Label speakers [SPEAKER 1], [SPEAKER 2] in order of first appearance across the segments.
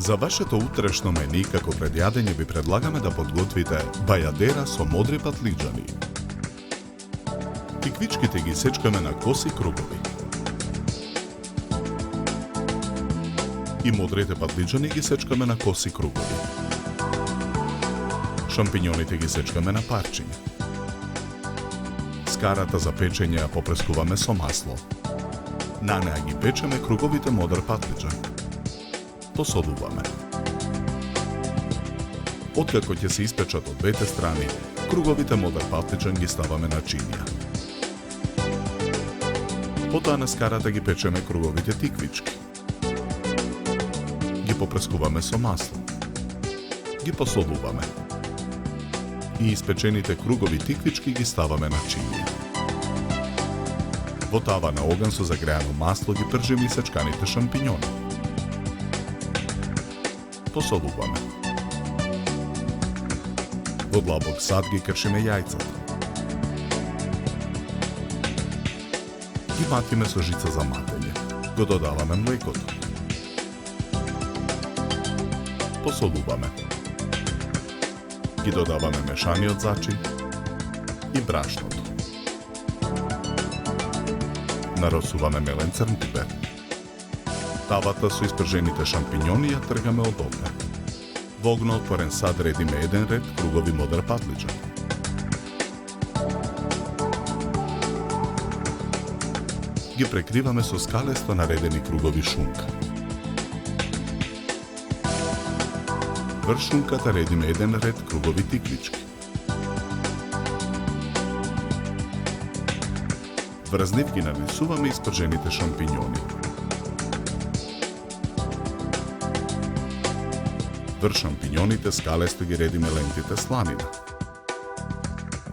[SPEAKER 1] За вашето утрешно мени како предјадење ви предлагаме да подготвите бајадера со модри патлиџани. Тиквичките ги сечкаме на коси кругови. И модрите патлиџани ги сечкаме на коси кругови. Шампиньоните ги сечкаме на парчиња. Скарата за печење ја попрескуваме со масло. На неа ги печеме круговите модр патлиџан. Посолуваме. Откако ќе се испечат од двете страни, круговите модр патлиџан ги ставаме на чинија. Потоа на скарата ги печеме круговите тиквички. Ги попрескуваме со масло. Ги посолуваме. И испечените кругови тиквички ги ставаме на чинија. Во тава на оган со загреано масло ги пржиме и сечканите шампиньони. Посолуваме. Во длабок сад ги кршиме јајцата. Ги матиме со жица за матење. Го додаваме млекото. Посолуваме. Ги додаваме мешаниот зачин и брашното. Наросуваме мелен црн пипер. Тавата со испржените шампиньони ја тргаме од огна. Во огно отворен сад редиме еден ред кругови модр патлиџан. Ги прекриваме со скалесто наредени кругови шунка. Врз шунката редиме еден ред кругови тиквички. Врз нив ги нанесуваме испржените шампиньони. Врз шампиньоните скалесто ги редиме лентите сланина.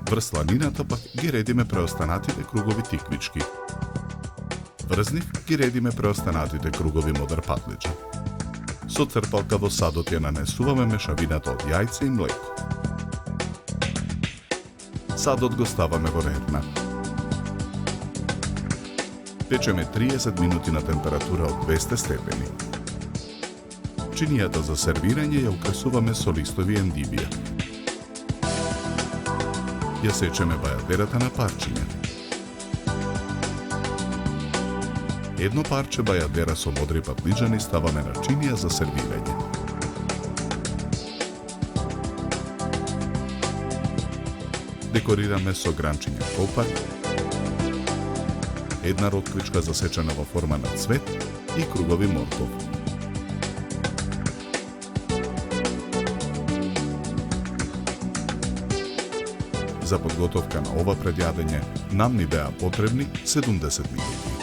[SPEAKER 1] Врз сланината пак ги редиме преостанатите кругови тиквички. Врз нив ги редиме преостанатите кругови модр патлиџан. Со црпалка во садот ја нанесуваме мешавината од јајце и млеко. Садот го ставаме во рерна. Печеме 30 минути на температура од 200 степени. Чинијата за сервирање ја украсуваме со листови ендивија. Ја сечеме бајадерата на парчиња. Едно парче бајадера со модри патлиџани ставаме на чинија за сервирање. Декорираме со гранчиња копар, една ротквичка засечена во форма на цвет и кругови морков. За подготовка на ова предјадење нам ни беа потребни 70 минути.